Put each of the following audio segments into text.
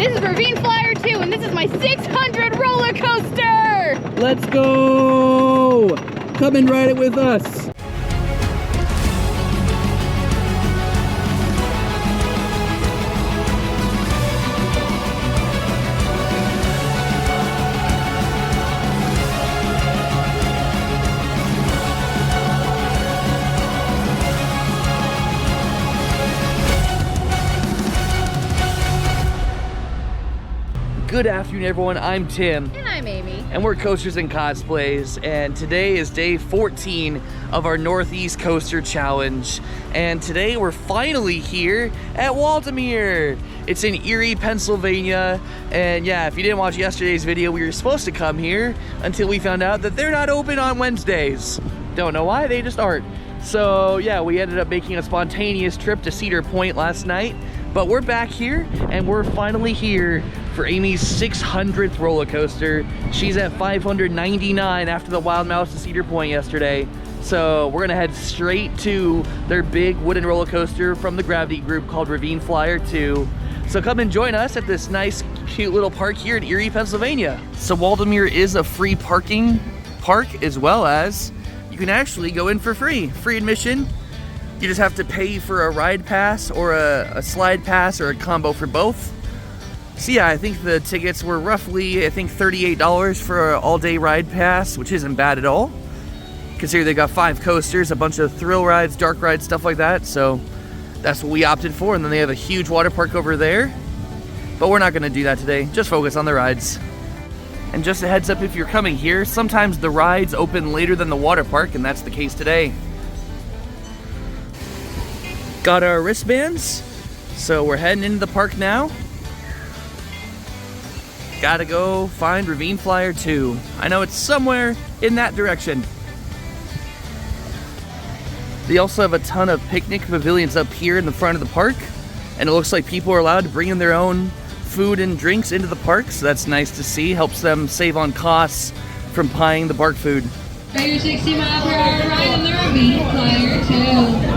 This is Ravine Flyer II, and this is my 600 roller coaster! Let's go! Come and ride it with us. Good afternoon, everyone. I'm Tim. And I'm Amy. And we're Coasters and Cosplays. And today is day 14 of our Northeast Coaster Challenge. And today we're finally here at Waldameer. It's in Erie, Pennsylvania. And yeah, if you didn't watch yesterday's video, we were supposed to come here until we found out that they're not open on Wednesdays. Don't know why, they just aren't. So yeah, we ended up making a spontaneous trip to Cedar Point last night. But we're back here, and we're finally here for Amy's 600th roller coaster. She's at 599 after the Wild Mouse to Cedar Point yesterday. So we're gonna head straight to their big wooden roller coaster from the Gravity group called Ravine Flyer II. So come and join us at this nice, cute little park here in Erie, Pennsylvania. So Waldameer is a free parking park, as well as you can actually go in for free admission. You just have to pay for a ride pass or a slide pass or a combo for both. So yeah, I think the tickets were roughly, $38 for an all-day ride pass, which isn't bad at all. Consider they got 5 coasters, a bunch of thrill rides, dark rides, stuff like that. So that's what we opted for. And then they have a huge water park over there. But we're not gonna do that today, just focus on the rides. And just a heads up, if you're coming here, sometimes the rides open later than the water park, and that's the case today. Got our wristbands, so we're heading into the park now. Gotta go find Ravine Flyer II. I know it's somewhere in that direction. They also have a ton of picnic pavilions up here in the front of the park, and it looks like people are allowed to bring in their own food and drinks into the park, so that's nice to see. Helps them save on costs from buying the park food. Start your 60 mile per hour ride in the Ravine Flyer II.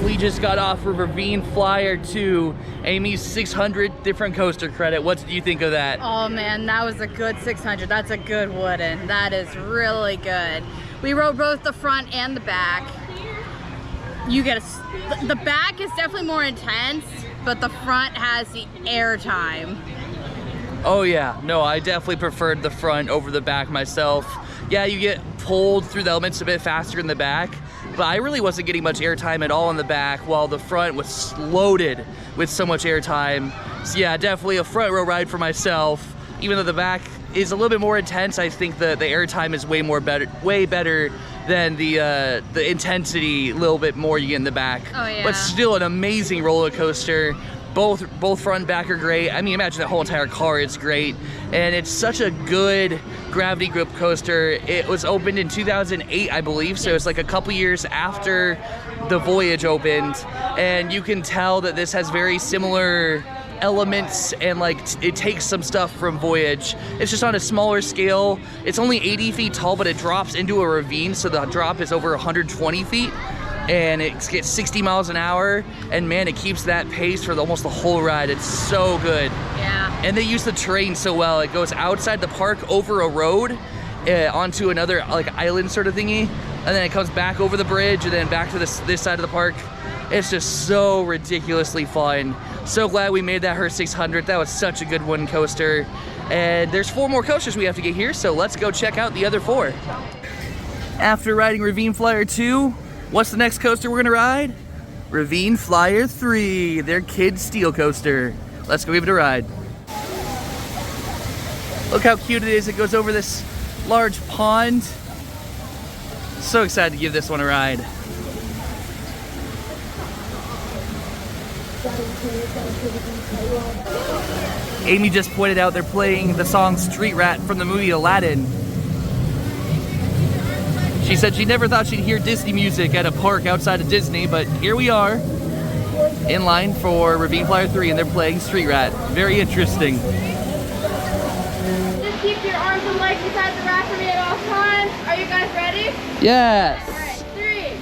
We just got off of Ravine Flyer II, Amy's 600 different coaster credit. What did you think of that? Oh man, that was a good 600. That's a good wooden. That is really good. We rode both the front and the back. You get the back is definitely more intense, but the front has the air time. Oh yeah, no, I definitely preferred the front over the back myself. Yeah, you get pulled through the elements a bit faster in the back, but I really wasn't getting much airtime at all in the back, while the front was loaded with so much airtime. So yeah, definitely a front row ride for myself. Even though the back is a little bit more intense, I think the airtime is way better than the intensity, a little bit more you get in the back. Oh yeah. But still an amazing roller coaster. Both front and back are great. I mean, imagine the whole entire car is great. And it's such a good gravity grip coaster. It was opened in 2008, I believe, so it's like a couple years after the Voyage opened. And you can tell that this has very similar elements and like it takes some stuff from Voyage. It's just on a smaller scale. It's only 80 feet tall, but it drops into a ravine, so the drop is over 120 feet. And it gets 60 miles an hour, and man, it keeps that pace for almost the whole ride. It's so good. Yeah. And they use the terrain so well. It goes outside the park over a road onto another like island sort of thingy, and then it comes back over the bridge and then back to this side of the park. It's just so ridiculously fun. So glad we made that her 600. That was such a good wooden coaster. And there's 4 more coasters we have to get here, so let's go check out the other 4. After riding Ravine Flyer II, what's the next coaster we're gonna ride? Ravine Flyer III, their kids steel coaster. Let's go give it a ride. Look how cute it is. It goes over this large pond. So excited to give this one a ride. Amy just pointed out they're playing the song Street Rat from the movie Aladdin. She said she never thought she'd hear Disney music at a park outside of Disney, but here we are in line for Ravine Flyer 3 and they're playing Street Rat. Very interesting. Just keep your arms and legs inside the rack for me at all times. Are you guys ready? Yes. All right, 3,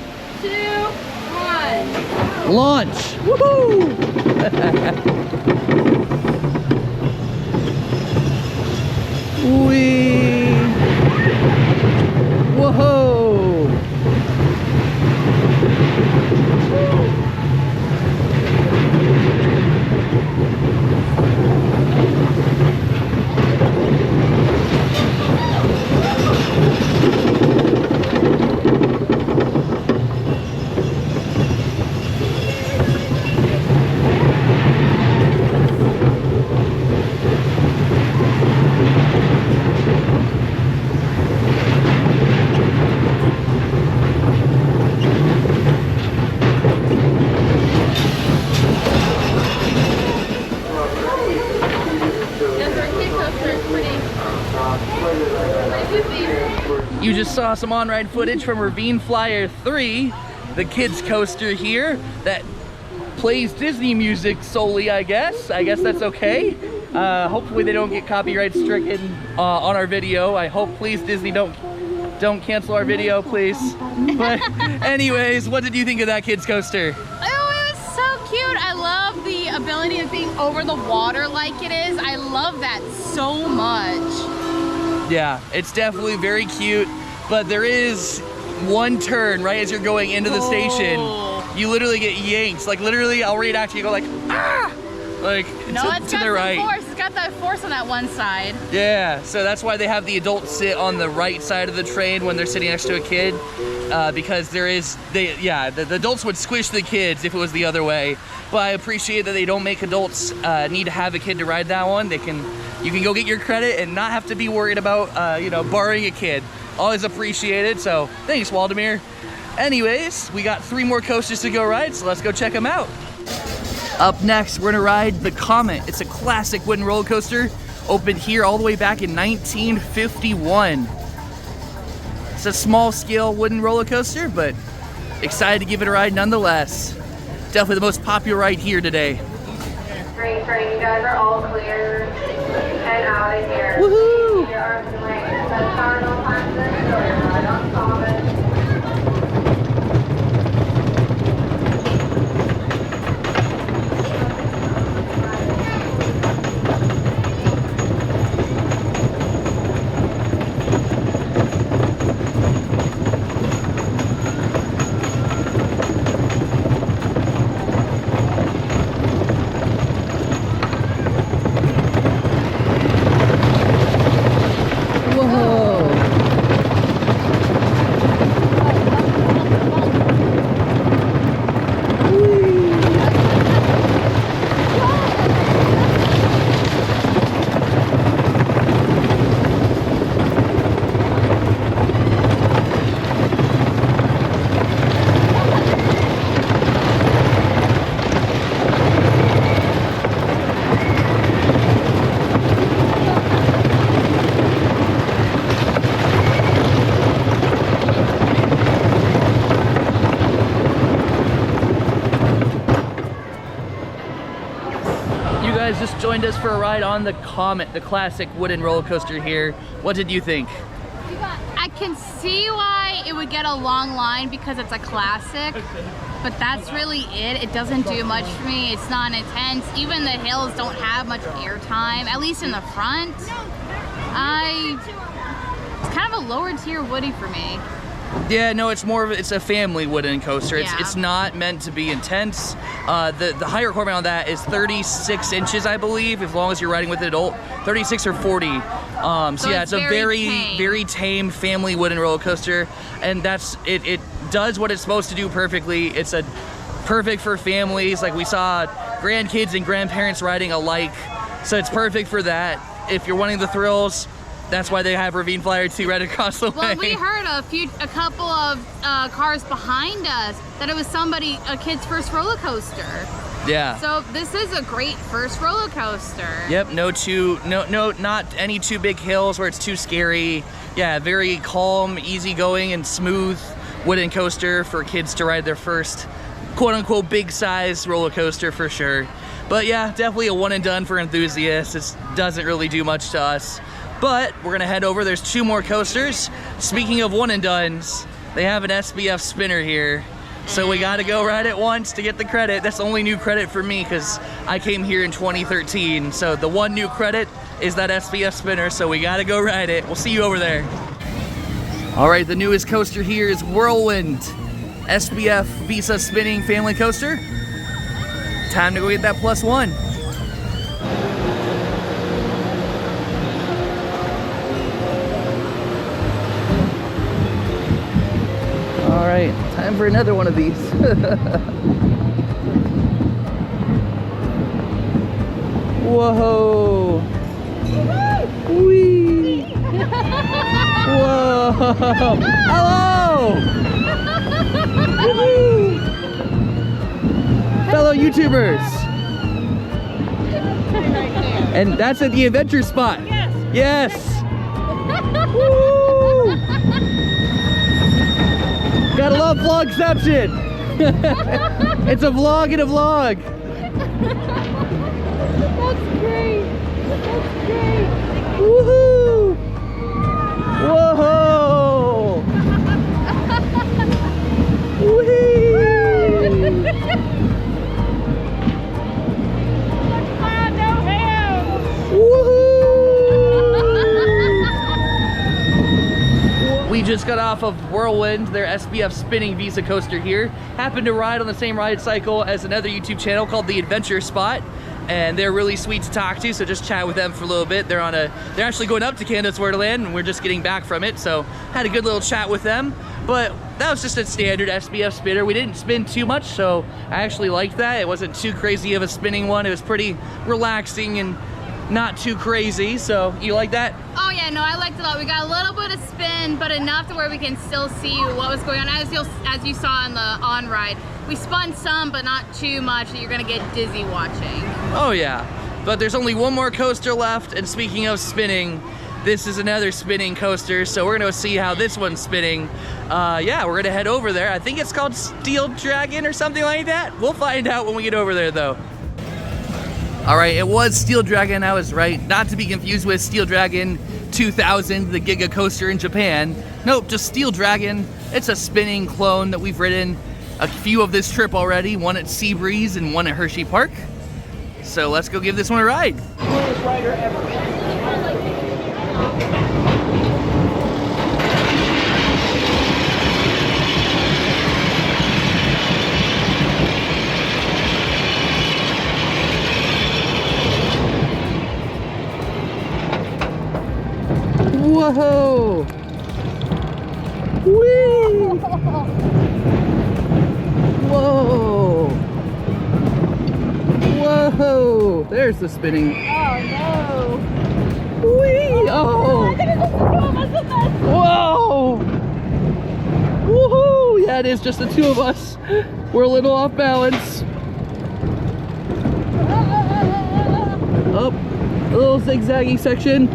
2, 1. Launch. Woohoo! Whee! Whoa! You just saw some on-ride footage from Ravine Flyer 3, the kids coaster here that plays Disney music solely, I guess. I guess that's okay. Hopefully they don't get copyright stricken on our video. I hope, please, Disney, don't cancel our video, please. But anyways, what did you think of that kids coaster? Oh, it was so cute. I love the ability of being over the water like it is. I love that so much. Yeah, it's definitely very cute, but there is one turn right as you're going into the station. You literally get yanked. Like literally, I'll read after you go like, ah! Like no, to it's got the right. Force. It's got that force on that one side. Yeah, so that's why they have the adults sit on the right side of the train when they're sitting next to a kid, because the adults would squish the kids if it was the other way. But I appreciate that they don't make adults need to have a kid to ride that one. You can go get your credit and not have to be worried about borrowing a kid. Always appreciated. So thanks, Waldameer. Anyways, we got 3 more coasters to go ride, so let's go check them out. Up next, we're gonna ride the Comet. It's a classic wooden roller coaster, opened here all the way back in 1951. It's a small scale wooden roller coaster, but excited to give it a ride nonetheless. Definitely the most popular ride here today. Great, you guys are all clear and out of here. Woohoo! Your arms and legs. That's cardinal times and right on Comet. guys just joined us for a ride on the Comet, the classic wooden roller coaster here. What did you think? I can see why it would get a long line because it's a classic, but that's really it. It doesn't do much for me. It's not intense. Even the hills don't have much airtime, at least in the front. It's kind of a lower tier Woody for me. Yeah, no, it's more of it's a family wooden coaster. Yeah. It's not meant to be intense. The height requirement on that is 36 inches, I believe, as long as you're riding with an adult. 36 or 40. So yeah, it's a very tame family wooden roller coaster, and that's it. It does what it's supposed to do perfectly. It's a perfect for families. Like we saw grandkids and grandparents riding alike, so it's perfect for that. If you're wanting the thrills, that's why they have Ravine Flyer II right across the way. Well, we heard a couple of cars behind us that it was a kid's first roller coaster. Yeah. So this is a great first roller coaster. Yep. Not any too big hills where it's too scary. Yeah, very calm, easygoing, and smooth wooden coaster for kids to ride their first quote-unquote big size roller coaster for sure. But yeah, definitely a one and done for enthusiasts. It doesn't really do much to us. But we're gonna head over. There's 2 more coasters. Speaking of one and dones, they have an SBF spinner here. So we gotta go ride it once to get the credit. That's the only new credit for me because I came here in 2013. So the one new credit is that SBF spinner. So we gotta go ride it. We'll see you over there. All right, the newest coaster here is Whirlwind SBF Visa Spinning Family Coaster. Time to go get that +1. All right, time for another one of these. Whoa! Whee! Whoa! Hello! Woohoo! Fellow YouTubers! And that's at the adventure spot. Yes! Woo! Gotta love vlogception! It's a vlog in a vlog! That's great. That's great. Woohoo! Whoa! Whee! We just got off of Whirlwind, their SBF spinning Visa coaster here. Happened to ride on the same ride cycle as another YouTube channel called The Adventure Spot, and they're really sweet to talk to, so just chat with them for a little bit. They're actually going up to Canada's Wonderland, and we're just getting back from it, so had a good little chat with them. But that was just a standard SBF spinner. We didn't spin too much, so I actually liked that. It wasn't too crazy of a spinning one. It was pretty relaxing and not too crazy. So you like that? Oh yeah, no, I liked it a lot. We got a little bit of spin, but enough to where we can still see what was going on. As you saw in the on ride, we spun some, but not too much that you're gonna get dizzy watching. Oh yeah, but there's only one more coaster left. And speaking of spinning, this is another spinning coaster. So we're gonna see how this one's spinning. Yeah, we're gonna head over there. I think it's called Steel Dragon or something like that. We'll find out when we get over there though. All right, it was Steel Dragon, I was right. Not to be confused with Steel Dragon 2000, the Giga coaster in Japan. Nope, just Steel Dragon. It's a spinning clone that we've ridden a few of this trip already, one at Seabreeze and one at Hershey Park. So let's go give this one a ride. Coolest rider ever. Whoa! Whee! Whoa! Whoa! There's the spinning. Oh no! Whee! Oh! Whoa! Woohoo! Yeah, it is just the two of us. We're a little off balance. Up, a little zigzaggy section.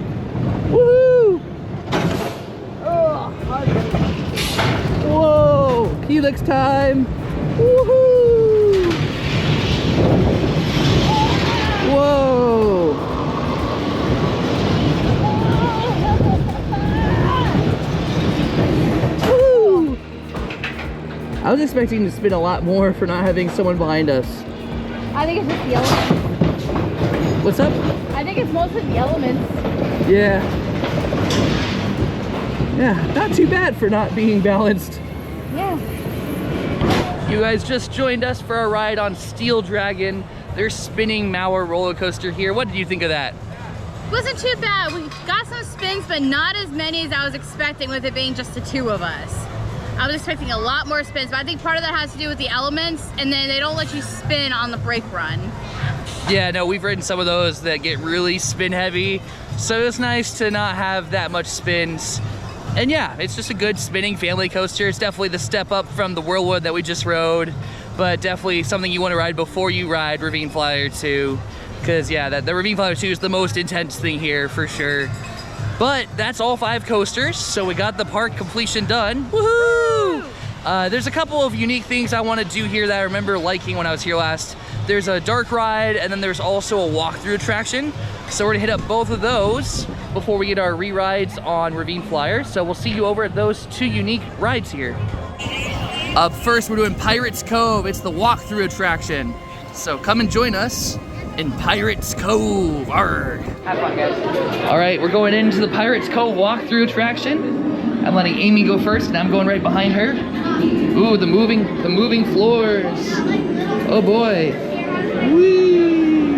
Woohoo! Whoa! Helix time! Woohoo! Whoa! Woo! I was expecting to spin a lot more for not having someone behind us. I think it's just the elements. What's up? I think it's mostly the elements. Yeah. Yeah, not too bad for not being balanced. Yeah. You guys just joined us for a ride on Steel Dragon, their spinning Mauer roller coaster here. What did you think of that? Wasn't too bad. We got some spins, but not as many as I was expecting with it being just the two of us. I was expecting a lot more spins, but I think part of that has to do with the elements, and then they don't let you spin on the brake run. Yeah, no, we've ridden some of those that get really spin heavy, so it's nice to not have that much spins. And yeah, it's just a good spinning family coaster. It's definitely the step up from the Whirlwind that we just rode, but definitely something you want to ride before you ride Ravine Flyer II, because yeah, the Ravine Flyer II is the most intense thing here for sure. But that's all 5 coasters, so we got the park completion done. Woohoo! There's a couple of unique things I want to do here that I remember liking when I was here last. There's a dark ride, and then there's also a walkthrough attraction. So we're gonna hit up both of those before we get our re-rides on Ravine Flyer. So we'll see you over at those 2 unique rides here. Up first, we're doing Pirates Cove. It's the walkthrough attraction. So come and join us in Pirates Cove. Arr. Have fun, guys. All right, we're going into the Pirates Cove walkthrough attraction. I'm letting Amy go first, and I'm going right behind her. Ooh, the moving floors. Oh boy. Whee!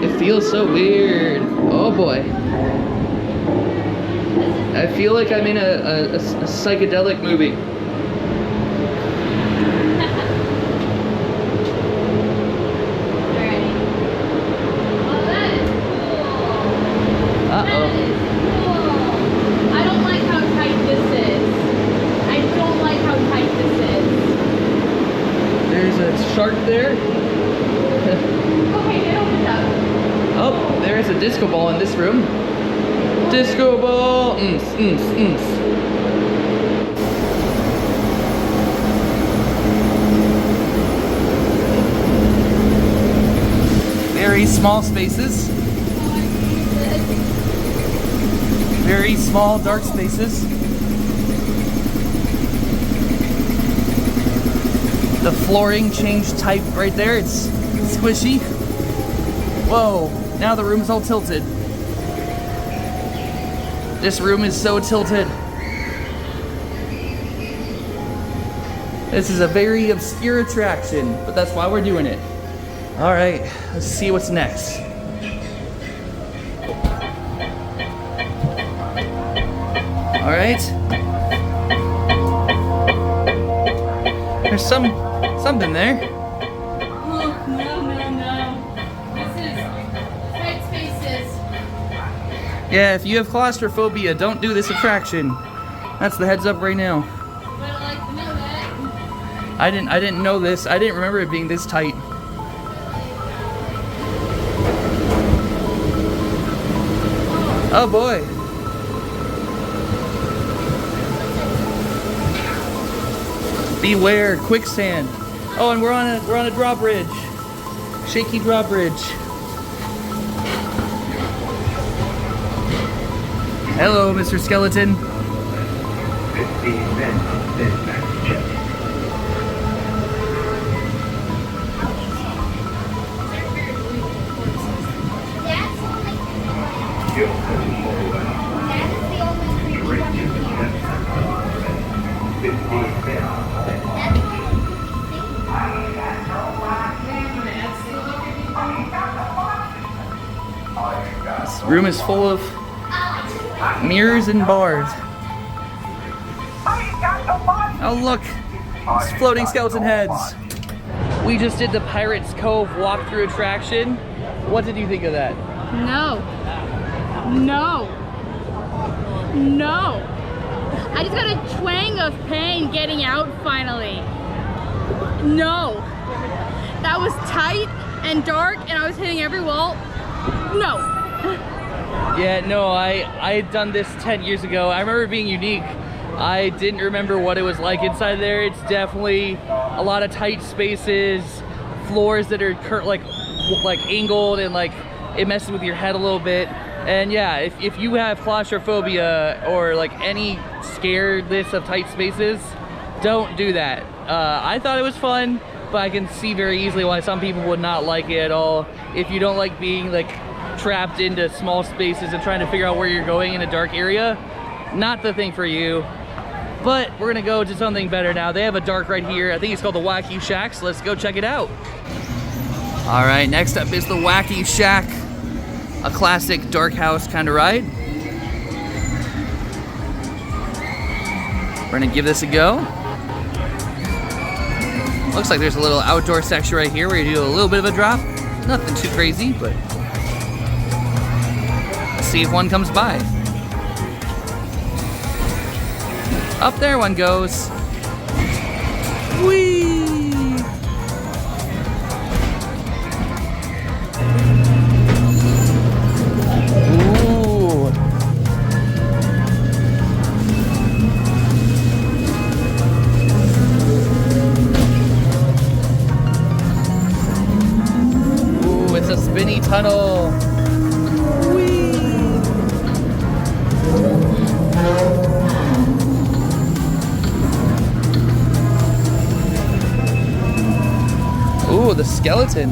It feels so weird. Oh boy. I feel like I'm in a psychedelic movie. Shark there. Okay, get opened up. Oh, there's a disco ball in this room. Disco ball. Very small spaces. Very small, dark spaces. The flooring changed type right there. It's squishy. Whoa, now the room's all tilted. This room is so tilted. This is a very obscure attraction, but that's why we're doing it. All right, let's see what's next. All right. There's something there. Oh, no. This is tight spaces. Yeah, if you have claustrophobia, don't do this attraction. That's the heads up right now. But I like to know that. I didn't know this. I didn't remember it being this tight. Oh boy. Beware, quicksand. Oh, and we're on a drawbridge. Shaky drawbridge. Hello, Mr. Skeleton. 15 minutes dispatch check. Fuel cell forward. Direct to the center. 15 minutes. This room is full of mirrors and bars. Oh look, it's floating skeleton heads. We just did the Pirates Cove walkthrough attraction. What did you think of that? No. I just got a twang of pain getting out finally. No. That was tight and dark and I was hitting every wall. No. Yeah, no, I had done this 10 years ago. I remember it being unique. I didn't remember what it was like inside there. It's definitely a lot of tight spaces, floors that are like angled and like It messes with your head a little bit. And yeah, if you have claustrophobia or like any scaredness of tight spaces, don't do that. I thought it was fun, but I can see very easily why some people would not like it at all. If you don't like being like trapped into small spaces and trying to figure out where you're going in a dark area, not the thing for you. But we're gonna go to something better now. They have a dark right here. I think it's called the Whacky Shack, so let's go check it out. All right, next up is the Whacky Shack, a classic dark house kind of ride. We're gonna give this a go. Looks like there's a little outdoor section right here where you do a little bit of a drop. Nothing too crazy, but let's see if one comes by. Up there one goes. Whee! Ooh. Ooh, it's a spinny tunnel. Ooh, the skeleton.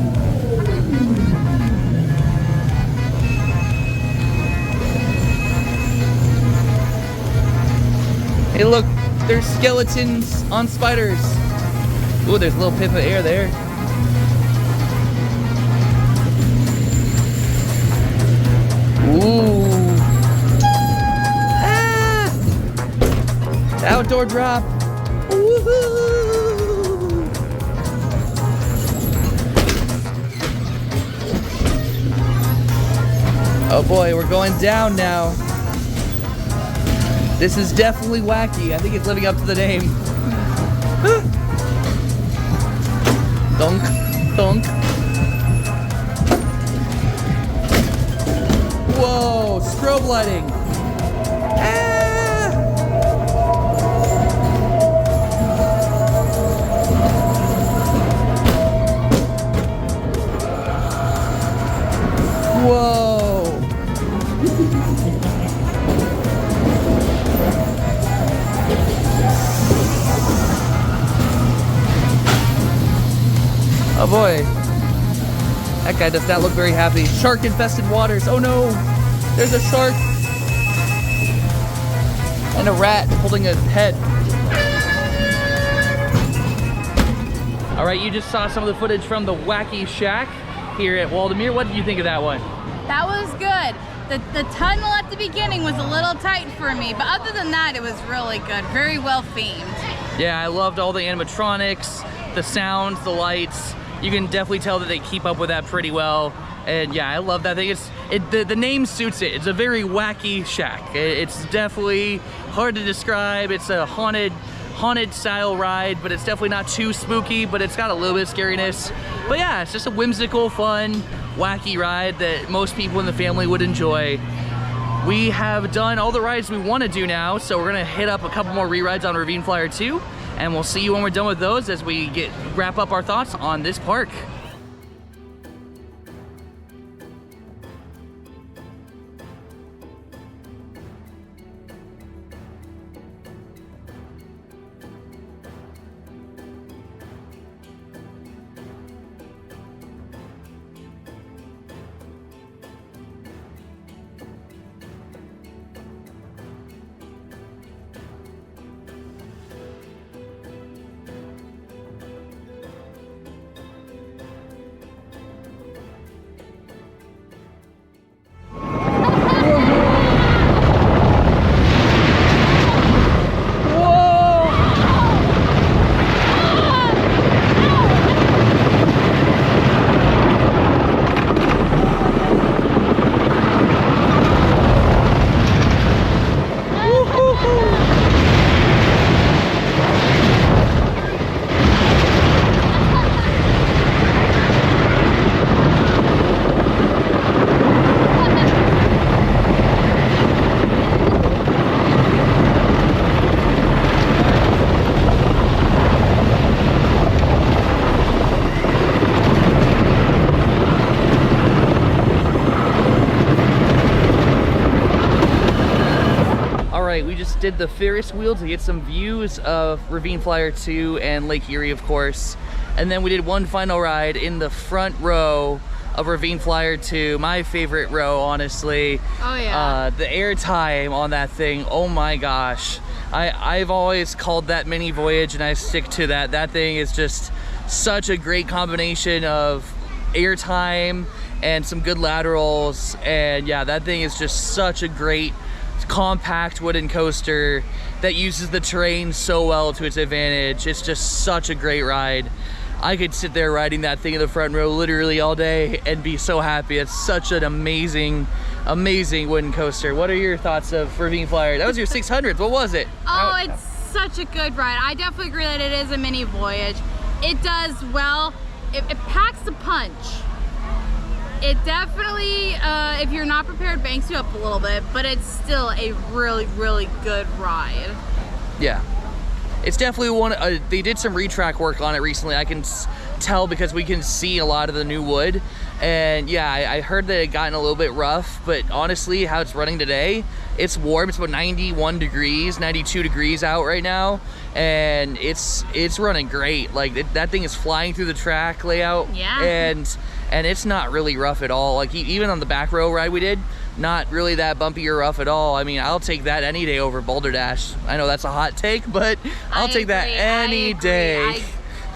Hey look, there's skeletons on spiders. Ooh, there's a little pip of air there. Ooh. Ah! Outdoor drop. Woohoo! Oh boy, we're going down now. This is definitely wacky. I think it's living up to the name. Dunk, dunk. Whoa, strobe lighting. Ah! Whoa. Oh boy, that guy does not look very happy. Shark infested waters, oh no, there's a shark and a rat holding a head. All right, you just saw some of the footage from the Whacky Shack here at Waldameer. What did you think of that one? That was good. The tunnel at the beginning was a little tight for me, but other than that, it was really good. Very well themed. Yeah, I loved all the animatronics, the sounds, the lights. You can definitely tell that they keep up with that pretty well. And yeah, I love that thing. The name suits it. It's a very wacky shack. It's definitely hard to describe. It's a haunted style ride, but it's definitely not too spooky, but it's got a little bit of scariness. But yeah, it's just a whimsical, fun, wacky ride that most people in the family would enjoy. We have done all the rides we want to do now, so we're gonna hit up a couple more re-rides on Ravine Flyer II, and we'll see you when we're done with those as we wrap up our thoughts on this park. did the Ferris wheel to get some views of Ravine Flyer II and Lake Erie, of course. And then we did one final ride in the front row of Ravine Flyer II, my favorite row, honestly. Oh yeah. The air time on that thing, oh my gosh. I've always called that mini Voyage, and I stick to that. That thing is just such a great combination of air time and some good laterals. And yeah, that thing is just such a great compact wooden coaster that uses the terrain so well to its advantage. It's just such a great ride. I could sit there riding that thing in the front row literally all day and be so happy. It's such an amazing wooden coaster. What are your thoughts of Ravine Flyer? That was your 600th. What was it? Oh, it's such a good ride. I definitely agree that it is a mini Voyage. It does well. It packs the punch. It definitely, if you're not prepared, banks you up a little bit, but it's still a really, really good ride. Yeah. It's definitely one, they did some retrack work on it recently. I can tell because we can see a lot of the new wood. And yeah, I heard that it gotten a little bit rough, but honestly, how it's running today, it's warm. It's about 91 degrees, 92 degrees out right now. And it's running great. Like that thing is flying through the track layout. Yeah. And it's not really rough at all. Like even on the back row ride we did, not really that bumpy or rough at all. I mean, I'll take that any day over Boulder Dash. I know that's a hot take, but I'll take that any day. I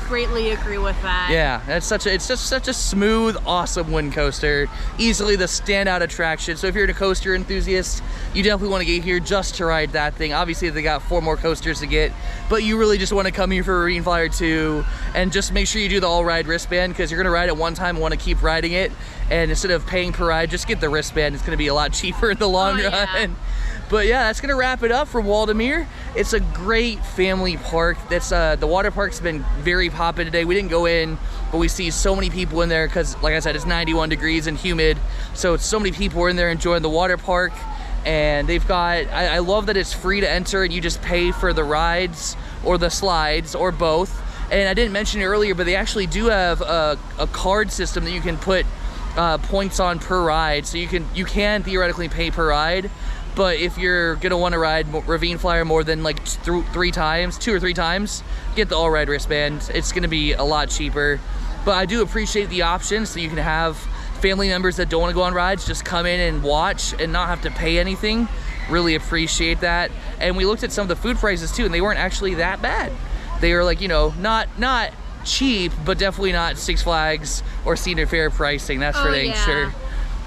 greatly agree with that. Yeah, it's just such a smooth, awesome wind coaster. Easily the standout attraction. So if you're a coaster enthusiast, you definitely want to get here just to ride that thing. Obviously, they got 4 more coasters to get, but you really just want to come here for Ravine Flyer II and just make sure you do the all-ride wristband, because you're going to ride it one time and want to keep riding it. And instead of paying per ride, just get the wristband. It's going to be a lot cheaper in the long run. But yeah, that's gonna wrap it up for Waldameer. It's a great family park. That's the water park's been very poppin' today. We didn't go in, but we see so many people in there because, like I said, it's 91 degrees and humid. So so many people are in there enjoying the water park. And they've got, I love that it's free to enter and you just pay for the rides or the slides or both. And I didn't mention it earlier, but they actually do have a card system that you can put points on per ride. So you can theoretically pay per ride. But if you're gonna want to ride Ravine Flyer more than like 2 or 3 times, get the all-ride wristband. It's gonna be a lot cheaper. But I do appreciate the option, so you can have family members that don't want to go on rides just come in and watch and not have to pay anything. Really appreciate that. And we looked at some of the food prices too, and they weren't actually that bad. They were like, you know, not cheap, but definitely not Six Flags or Cedar Fair pricing. That's for dang sure.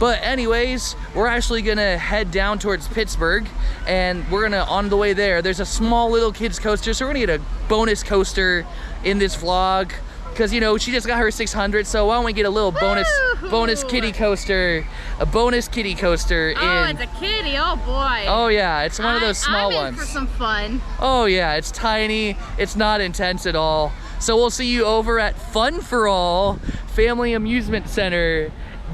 But anyways, we're actually gonna head down towards Pittsburgh, and we're gonna, on the way there, there's a small little kids coaster, so we're gonna get a bonus coaster in this vlog, because you know, she just got her 600, so why don't we get a little bonus kitty coaster, a bonus kitty coaster. Oh, it's a kitty, oh boy. Oh yeah, it's one of those small I'm ones. In for some fun. Oh yeah, it's tiny, it's not intense at all. So we'll see you over at Fun for All Family Amusement Center.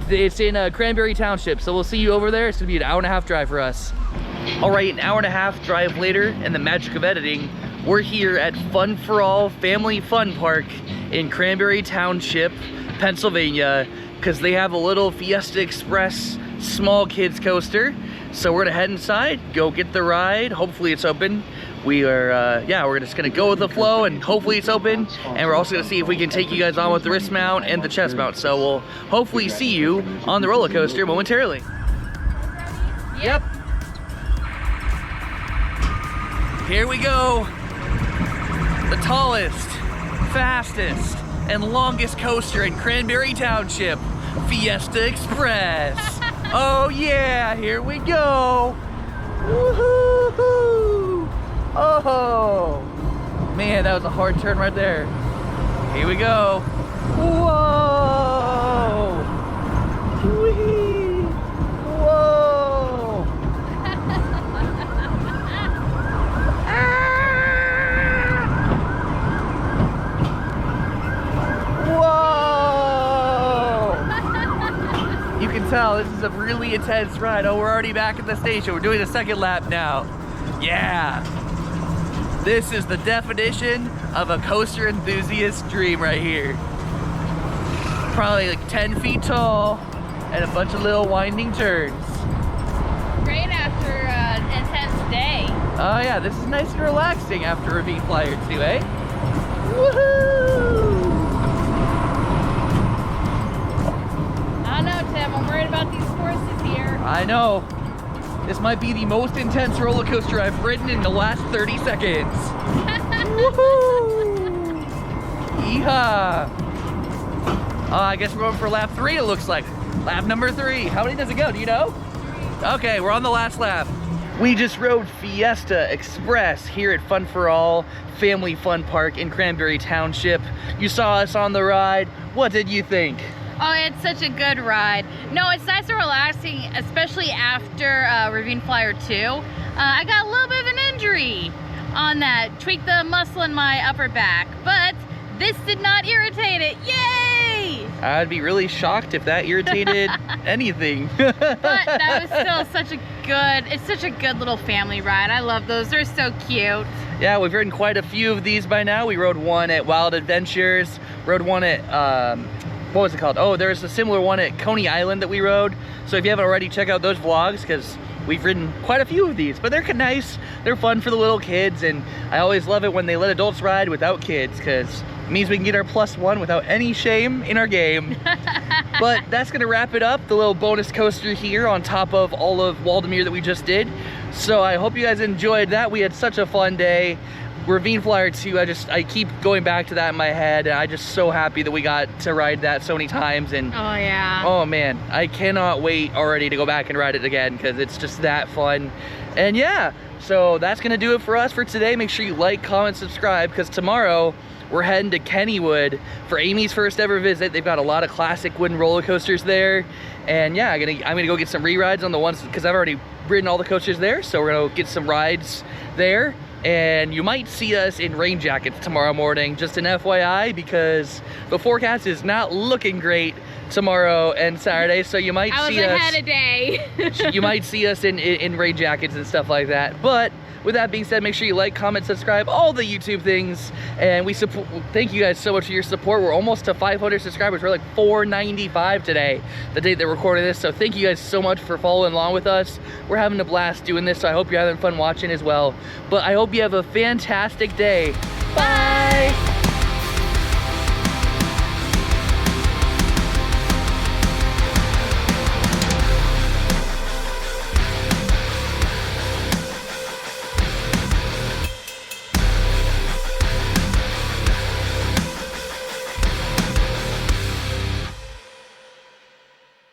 It's in Cranberry Township, so we'll see you over there. It's gonna be an hour-and-a-half drive for us. All right, an hour-and-a-half drive later, and the magic of editing, we're here at Fun for All Family Fun Park in Cranberry Township, Pennsylvania, because they have a little Fiesta Express small kids coaster. So we're gonna head inside, go get the ride. Hopefully it's open. We are, yeah, we're just gonna go with the flow and hopefully it's open. And we're also gonna see if we can take you guys on with the wrist mount and the chest mount. So we'll hopefully see you on the roller coaster momentarily. Yep. Here we go. The tallest, fastest, and longest coaster in Cranberry Township, Fiesta Express. Oh yeah, here we go. Woohoo! Oh, man, that was a hard turn right there. Here we go. Whoa! Whee! Whoa! Whoa! You can tell this is a really intense ride. Oh, we're already back at the station. We're doing the second lap now. Yeah. This is the definition of a coaster enthusiast dream right here. Probably like 10 feet tall and a bunch of little winding turns. Great after an intense day. Oh yeah, this is nice and relaxing after Ravine Flyer II, eh? Woohoo! I don't know, Tim. I'm worried about these horses here. I know. This might be the most intense roller coaster I've ridden in the last 30 seconds. Woohoo! Yeehaw! I guess we're going for lap 3, it looks like. Lap number 3. How many does it go? Do you know? Okay, we're on the last lap. We just rode Fiesta Express here at Fun for All Family Fun Park in Cranberry Township. You saw us on the ride. What did you think? Oh, it's such a good ride. No, it's nice and relaxing, especially after Ravine Flyer II. I got a little bit of an injury on that. Tweaked the muscle in my upper back, but this did not irritate it. Yay! I'd be really shocked if that irritated anything. But that was still it's such a good little family ride. I love those, they're so cute. Yeah, we've ridden quite a few of these by now. We rode one at Wild Adventures, rode one at, what was it called? Oh, there's a similar one at Coney Island that we rode. So if you haven't already, check out those vlogs because we've ridden quite a few of these. But they're nice, they're fun for the little kids, and I always love it when they let adults ride without kids because it means we can get our +1 without any shame in our game. But that's gonna wrap it up, the little bonus coaster here on top of all of Waldameer that we just did. So I hope you guys enjoyed that. We had such a fun day. Ravine Flyer II, I keep going back to that in my head, and I'm just so happy that we got to ride that so many times. And oh yeah, oh man, I cannot wait already to go back and ride it again because it's just that fun. And yeah, so that's gonna do it for us for today. Make sure you like, comment, subscribe, because tomorrow we're heading to Kennywood for Amy's first ever visit. They've got a lot of classic wooden roller coasters there, and yeah, I'm gonna go get some re-rides on the ones because I've already ridden all the coasters there. So we're gonna get some rides there. And you might see us in rain jackets tomorrow morning, just an FYI, because the forecast is not looking great tomorrow and Saturday, so you might see us. I was ahead of day. You might see us in rain jackets and stuff like that. But with that being said, make sure you like, comment, subscribe, all the YouTube things, and thank you guys so much for your support. We're almost to 500 subscribers. We're like 495 today, the date that we're recording this. So thank you guys so much for following along with us. We're having a blast doing this, so I hope you're having fun watching as well. But I hope you have a fantastic day. Bye!